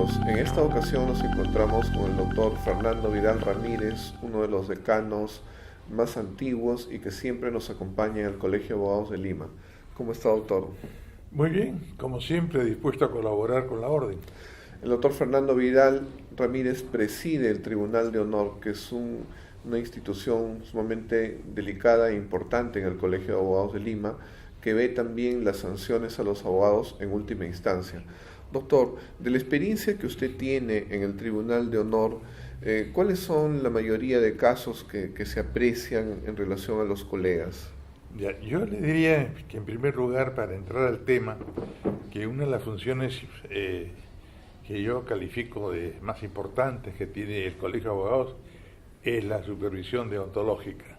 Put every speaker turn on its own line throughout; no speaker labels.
amigos, en esta ocasión nos encontramos con el doctor Fernando Vidal Ramírez, uno de los decanos más antiguos y que siempre nos acompaña en el Colegio de Abogados de Lima. ¿Cómo está, doctor?
Muy bien, como siempre, dispuesto a colaborar con la orden.
El doctor Fernando Vidal Ramírez preside el Tribunal de Honor, que es una institución sumamente delicada e importante en el Colegio de Abogados de Lima, que ve también las sanciones a los abogados en última instancia. Doctor, de la experiencia que usted tiene en el Tribunal de Honor, ¿cuáles son la mayoría de casos que se aprecian en relación a los colegas?
Ya, yo le diría que en primer lugar, para entrar al tema, que una de las funciones que yo califico de más importantes que tiene el Colegio de Abogados es la supervisión deontológica,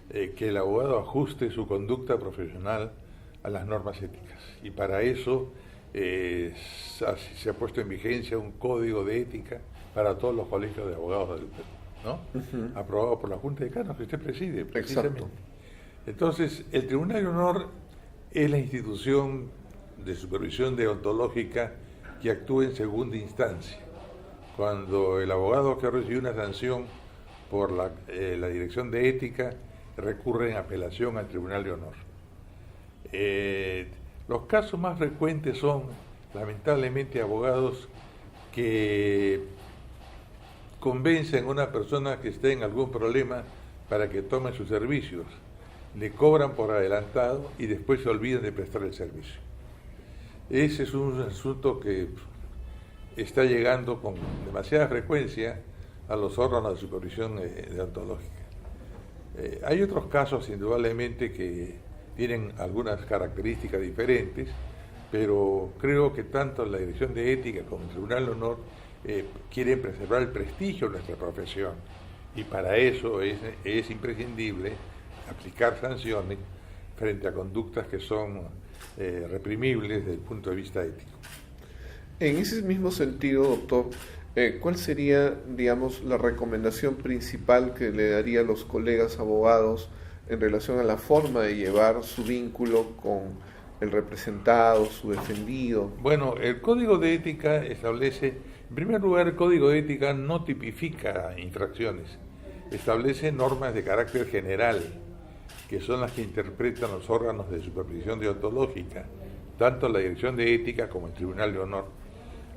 que el abogado ajuste su conducta profesional a las normas éticas. Y para eso se ha puesto en vigencia un código de ética para todos los colegios de abogados del Perú, ¿no? Uh-huh. Aprobado por la Junta de Decanos que usted preside, precisamente. Exacto. Entonces, el Tribunal de Honor es la institución de supervisión deontológica que actúa en segunda instancia. Cuando el abogado que ha recibido una sanción por la Dirección de Ética recurre en apelación al Tribunal de Honor. Los casos más frecuentes son, lamentablemente, abogados que convencen a una persona que esté en algún problema para que tome sus servicios, le cobran por adelantado y después se olvidan de prestar el servicio. Ese es un asunto que está llegando con demasiada frecuencia a los órganos de supervisión deontológica. Hay otros casos, indudablemente, que tienen algunas características diferentes, pero creo que tanto la Dirección de Ética como el Tribunal de Honor quieren preservar el prestigio de nuestra profesión, y para eso es imprescindible aplicar sanciones frente a conductas que son reprimibles desde el punto de vista ético.
En ese mismo sentido, doctor, ¿cuál sería, digamos, la recomendación principal que le daría a los colegas abogados en relación a la forma de llevar su vínculo con el representado, su defendido?
Bueno, el Código de Ética establece, en primer lugar, el Código de Ética no tipifica infracciones, establece normas de carácter general, que son las que interpretan los órganos de supervisión deontológica, tanto la Dirección de Ética como el Tribunal de Honor.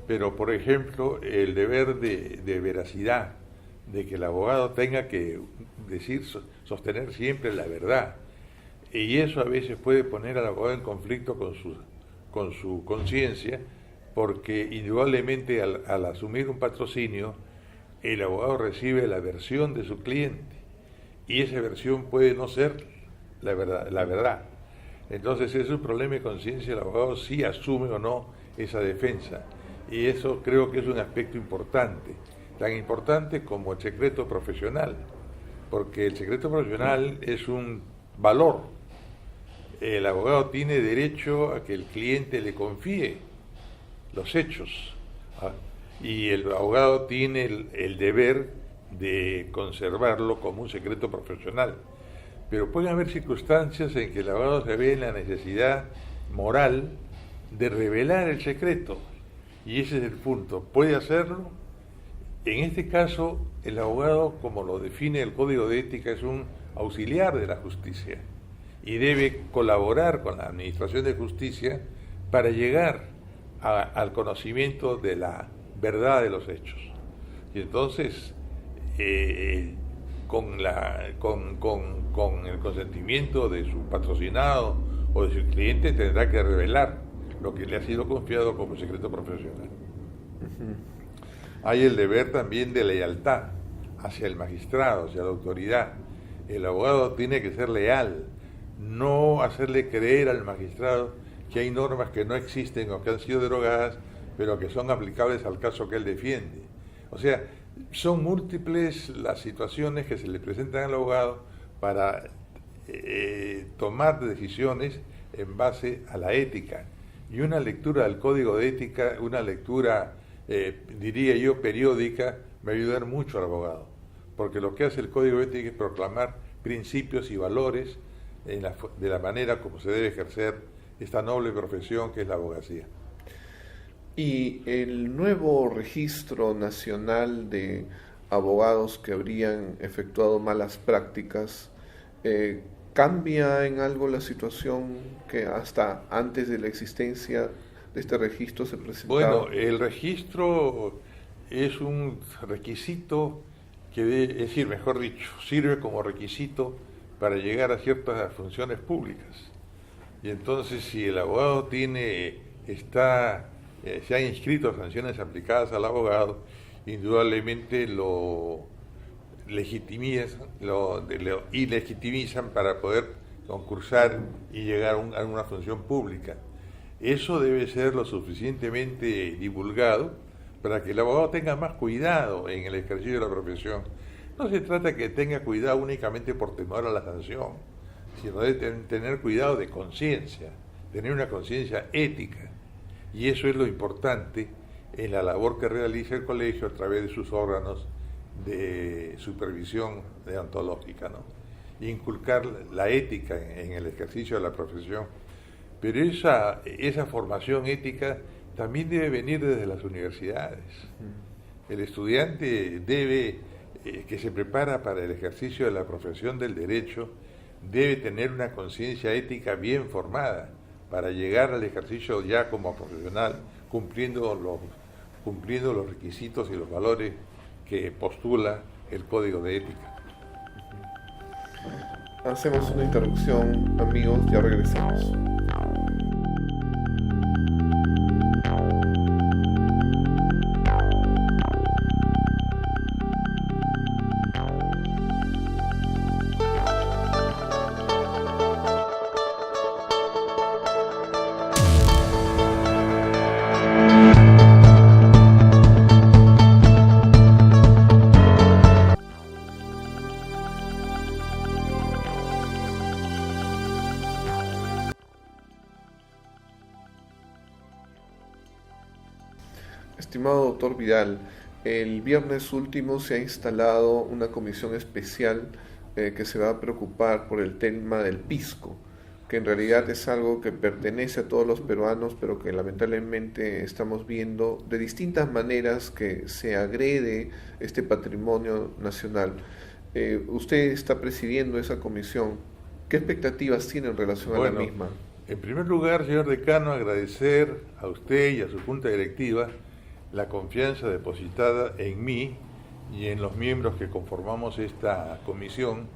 Pero, por ejemplo, el deber de veracidad, de que el abogado tenga que sostener siempre la verdad, y eso a veces puede poner al abogado en conflicto con su conciencia, porque indudablemente al asumir un patrocinio, el abogado recibe la versión de su cliente, y esa versión puede no ser la verdad. Entonces es un problema de conciencia, el abogado sí asume o no esa defensa, y eso creo que es un aspecto importante, tan importante como el secreto profesional, porque el secreto profesional es un valor. El abogado tiene derecho a que el cliente le confíe los hechos, y el abogado tiene el deber de conservarlo como un secreto profesional. Pero pueden haber circunstancias en que el abogado se ve en la necesidad moral de revelar el secreto, y ese es el punto. ¿Puede hacerlo? En este caso, el abogado, como lo define el Código de Ética, es un auxiliar de la justicia y debe colaborar con la Administración de Justicia para llegar al conocimiento de la verdad de los hechos. Y entonces, con el consentimiento de su patrocinado o de su cliente, tendrá que revelar lo que le ha sido confiado como secreto profesional. Uh-huh. Hay el deber también de lealtad hacia el magistrado, hacia la autoridad. El abogado tiene que ser leal, no hacerle creer al magistrado que hay normas que no existen o que han sido derogadas, pero que son aplicables al caso que él defiende. O sea, son múltiples las situaciones que se le presentan al abogado para tomar decisiones en base a la ética. Y una lectura del Código de Ética, una lectura, diría yo, periódica, me va a ayudar mucho al abogado, porque lo que hace el Código de Ética es proclamar principios y valores de la manera como se debe ejercer esta noble profesión que es la abogacía.
Y el nuevo registro nacional de abogados que habrían efectuado malas prácticas, ¿cambia en algo la situación que hasta antes de la existencia de este registro se presentaba?
Bueno, el registro es un requisito es decir, mejor dicho, sirve como requisito para llegar a ciertas funciones públicas. Y entonces, si el abogado se han inscrito sanciones aplicadas al abogado, indudablemente lo ilegitimizan para poder concursar y llegar a una función pública. Eso debe ser lo suficientemente divulgado para que el abogado tenga más cuidado en el ejercicio de la profesión. No se trata que tenga cuidado únicamente por temor a la sanción, sino de tener cuidado de conciencia, tener una conciencia ética. Y eso es lo importante en la labor que realiza el colegio a través de sus órganos de supervisión deontológica, ¿no? Inculcar la ética en el ejercicio de la profesión. Pero esa formación ética también debe venir desde las universidades. El estudiante que se prepara para el ejercicio de la profesión del derecho, debe tener una conciencia ética bien formada para llegar al ejercicio ya como profesional, cumpliendo los requisitos y los valores que postula el Código de Ética.
Hacemos una interrupción, amigos, ya regresamos. Estimado doctor Vidal, el viernes último se ha instalado una comisión especial que se va a preocupar por el tema del pisco, que en realidad es algo que pertenece a todos los peruanos, pero que lamentablemente estamos viendo de distintas maneras que se agrede este patrimonio nacional. Usted está presidiendo esa comisión. ¿Qué expectativas tiene en relación a la misma?
En primer lugar, señor decano, agradecer a usted y a su junta directiva la confianza depositada en mí y en los miembros que conformamos esta comisión,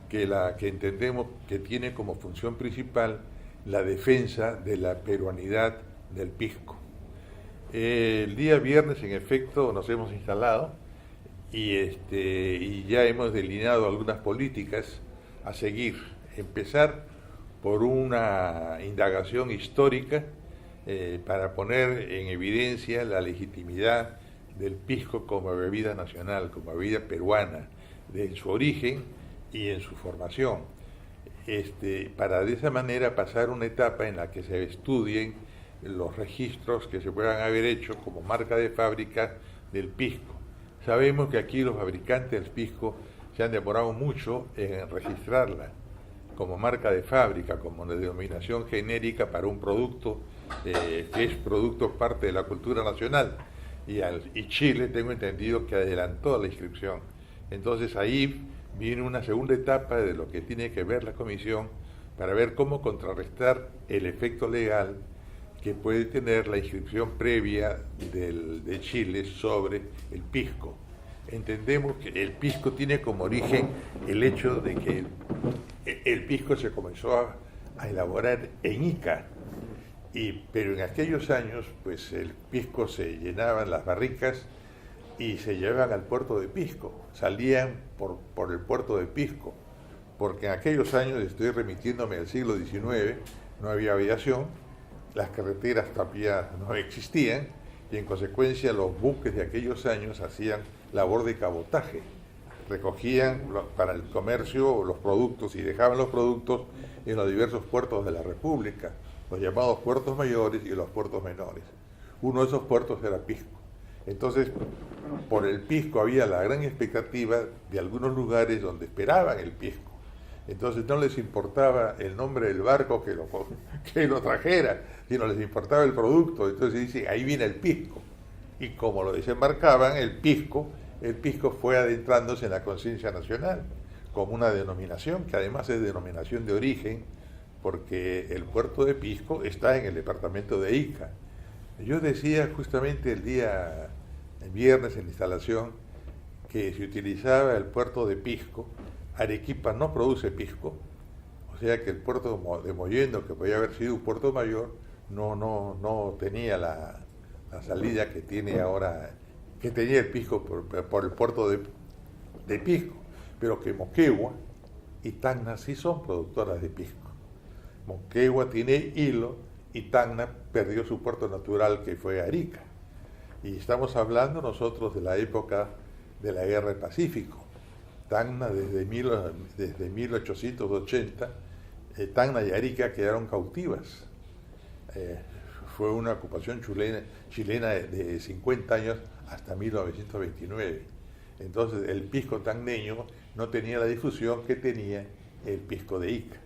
que entendemos que tiene como función principal la defensa de la peruanidad del pisco. El día viernes, en efecto, nos hemos instalado y ya hemos delineado algunas políticas a seguir. Empezar por una indagación histórica para poner en evidencia la legitimidad del pisco como bebida nacional, como bebida peruana, en su origen y en su formación, para de esa manera pasar una etapa en la que se estudien los registros que se puedan haber hecho como marca de fábrica del pisco. Sabemos que aquí los fabricantes del pisco se han demorado mucho en registrarla como marca de fábrica, como una denominación genérica para un producto que es producto parte de la cultura nacional, y Chile tengo entendido que adelantó la inscripción. Entonces ahí viene una segunda etapa de lo que tiene que ver la comisión para ver cómo contrarrestar el efecto legal que puede tener la inscripción previa de Chile sobre el pisco. Entendemos que el pisco tiene como origen el hecho de que el pisco se comenzó a elaborar en Ica, pero en aquellos años pues el pisco se llenaban las barricas y se llevaban al puerto de Pisco, salían por el puerto de Pisco, porque en aquellos años, estoy remitiéndome al siglo XIX, no había aviación, las carreteras todavía no existían, y en consecuencia los buques de aquellos años hacían labor de cabotaje, recogían para el comercio los productos y dejaban los productos en los diversos puertos de la República, los llamados puertos mayores y los puertos menores. Uno de esos puertos era Pisco. Entonces, por el pisco había la gran expectativa de algunos lugares donde esperaban el pisco. Entonces no les importaba el nombre del barco que lo trajera, sino les importaba el producto. Entonces dice, ahí viene el pisco. Y como lo desembarcaban, el pisco fue adentrándose en la conciencia nacional como una denominación, que además es denominación de origen, porque el puerto de Pisco está en el departamento de Ica. Yo decía justamente el viernes en la instalación, que se utilizaba el puerto de Pisco. Arequipa no produce pisco, o sea que el puerto de Mollendo, que podía haber sido un puerto mayor, no tenía la salida que tiene ahora, que tenía el pisco por el puerto de Pisco, pero que Moquegua y Tacna sí son productoras de pisco. Moquegua tiene hilo y Tacna perdió su puerto natural, que fue Arica. Y estamos hablando nosotros de la época de la Guerra del Pacífico. Tacna desde 1880, Tacna y Arica quedaron cautivas. Fue una ocupación chilena de 50 años hasta 1929. Entonces el pisco tacneño no tenía la difusión que tenía el pisco de Ica.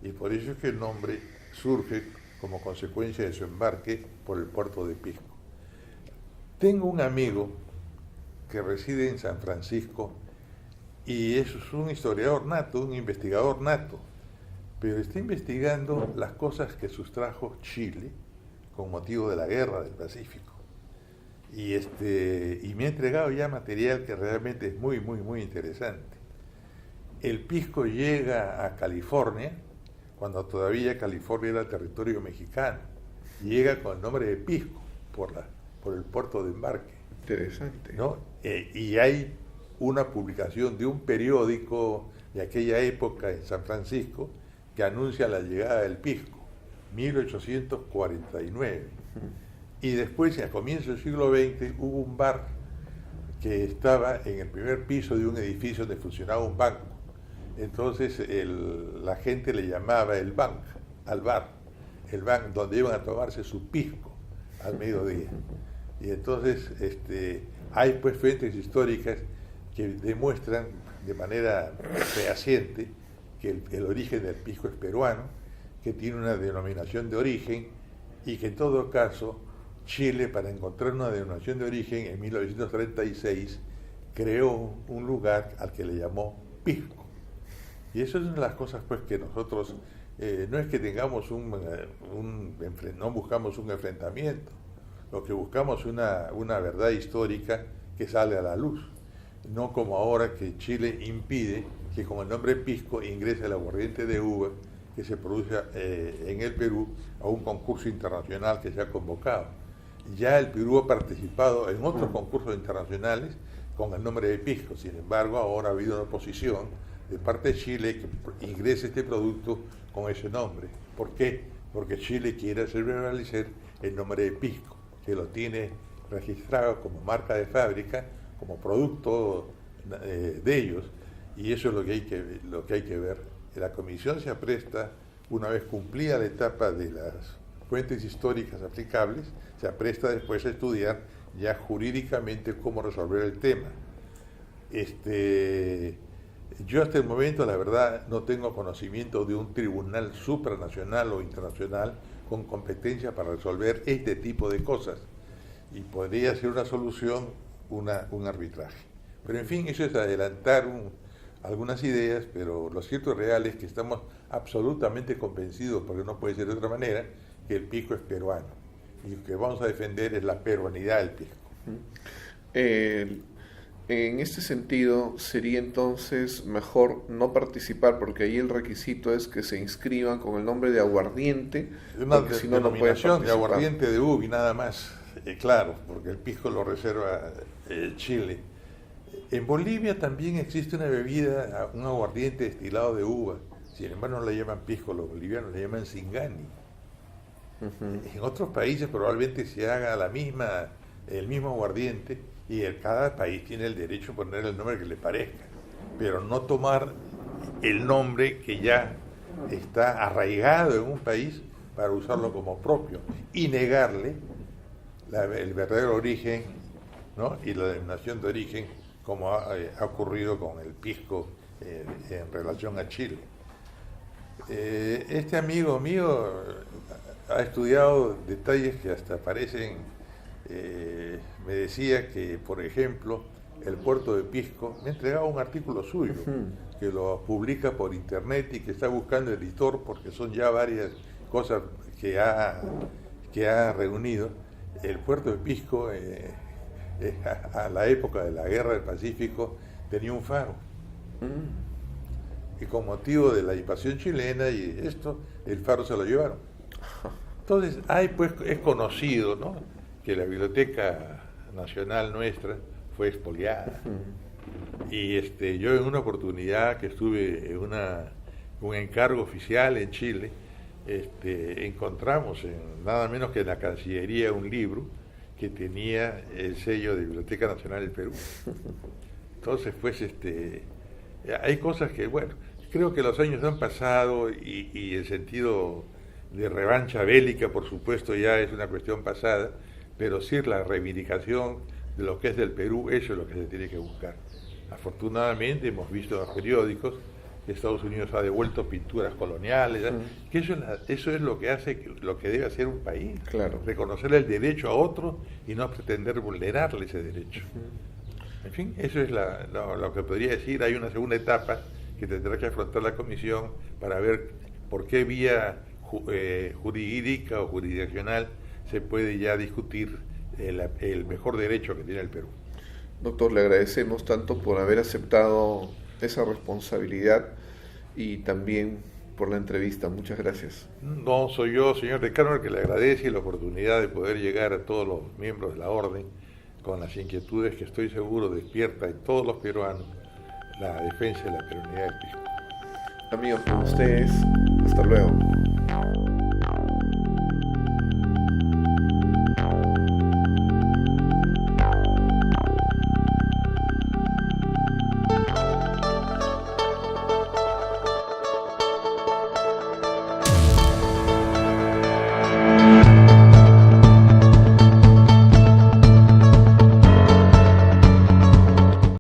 Y por eso es que el nombre surge como consecuencia de su embarque por el puerto de Pisco. Tengo un amigo que reside en San Francisco y es un historiador nato, un investigador nato, pero está investigando las cosas que sustrajo Chile con motivo de la Guerra del Pacífico. Y me ha entregado ya material que realmente es muy, muy, muy interesante. El pisco llega a California, cuando todavía California era territorio mexicano. Llega con el nombre de Pisco, por el puerto de embarque.
Interesante.
¿No? Y hay una publicación de un periódico de aquella época en San Francisco que anuncia la llegada del pisco, 1849. Y después, a comienzos del siglo XX, hubo un bar que estaba en el primer piso de un edificio donde funcionaba un banco. Entonces la gente le llamaba el bank al bar, el bank donde iban a tomarse su pisco al mediodía. Y entonces hay pues fuentes históricas que demuestran de manera fehaciente que el origen del pisco es peruano, que tiene una denominación de origen y que en todo caso Chile, para encontrar una denominación de origen en 1936, creó un lugar al que le llamó Pisco. Y eso es una de las cosas pues que nosotros, no es que tengamos no buscamos un enfrentamiento, lo que buscamos es una verdad histórica que sale a la luz, no como ahora que Chile impide que con el nombre Pisco ingrese el aguardiente de uva que se produce en el Perú a un concurso internacional que se ha convocado. Ya el Perú ha participado en otros concursos internacionales con el nombre de Pisco, sin embargo ahora ha habido una oposición de parte de Chile que ingrese este producto con ese nombre. ¿Por qué? Porque Chile quiere hacer prevalecer el nombre de Pisco, que lo tiene registrado como marca de fábrica, como producto de ellos, y eso es lo que hay que ver. La comisión se apresta, una vez cumplida la etapa de las fuentes históricas aplicables, se apresta después a estudiar ya jurídicamente cómo resolver el tema. Yo hasta el momento, la verdad, no tengo conocimiento de un tribunal supranacional o internacional con competencia para resolver este tipo de cosas. Y podría ser una solución, un arbitraje. Pero en fin, eso es adelantar algunas ideas, pero lo cierto y real es que estamos absolutamente convencidos, porque no puede ser de otra manera, que el pisco es peruano. Y lo que vamos a defender es la peruanidad del pisco.
En este sentido, sería entonces mejor no participar, porque ahí el requisito es que se inscriban con el nombre de aguardiente,
porque si no, no pueden participar. De aguardiente de uva y nada más, claro, porque el pisco lo reserva Chile. En Bolivia también existe una bebida, un aguardiente destilado de uva, sin embargo no le llaman pisco, los bolivianos le llaman singani. En otros países probablemente se haga el mismo aguardiente, y cada país tiene el derecho a poner el nombre que le parezca, pero no tomar el nombre que ya está arraigado en un país para usarlo como propio y negarle el verdadero origen, ¿no? Y la denominación de origen, como ha ocurrido con el pisco en relación a Chile. Este amigo mío ha estudiado detalles que hasta parecen, me decía que, por ejemplo, el puerto de Pisco, me ha entregado un artículo suyo, que lo publica por internet y que está buscando editor porque son ya varias cosas que ha reunido. El puerto de Pisco, a la época de la Guerra del Pacífico, tenía un faro. Y con motivo de la invasión chilena y esto, el faro se lo llevaron. Entonces, es conocido, ¿no?, que la Biblioteca Nacional nuestra fue expoliada. Y yo en una oportunidad que estuve en un encargo oficial en Chile, encontramos nada menos que en la Cancillería un libro que tenía el sello de Biblioteca Nacional del Perú. Entonces, pues, hay cosas que, bueno, creo que los años han pasado y el sentido de revancha bélica, por supuesto, ya es una cuestión pasada, pero sí la reivindicación de lo que es del Perú, eso es lo que se tiene que buscar. Afortunadamente hemos visto en los periódicos que Estados Unidos ha devuelto pinturas coloniales, que eso es lo que hace, lo que debe hacer un país,
claro,
reconocerle el derecho a otro y no pretender vulnerarle ese derecho. En fin, eso es lo que podría decir. Hay una segunda etapa que tendrá que afrontar la comisión para ver por qué vía jurídica o jurisdiccional se puede ya discutir el mejor derecho que tiene el Perú.
Doctor, le agradecemos tanto por haber aceptado esa responsabilidad y también por la entrevista. Muchas gracias.
No, soy yo, señor Ricardo, el que le agradece la oportunidad de poder llegar a todos los miembros de la Orden con las inquietudes que estoy seguro despierta en todos los peruanos la defensa de la peruanidad del Pisco.
Amigos, con ustedes, hasta luego.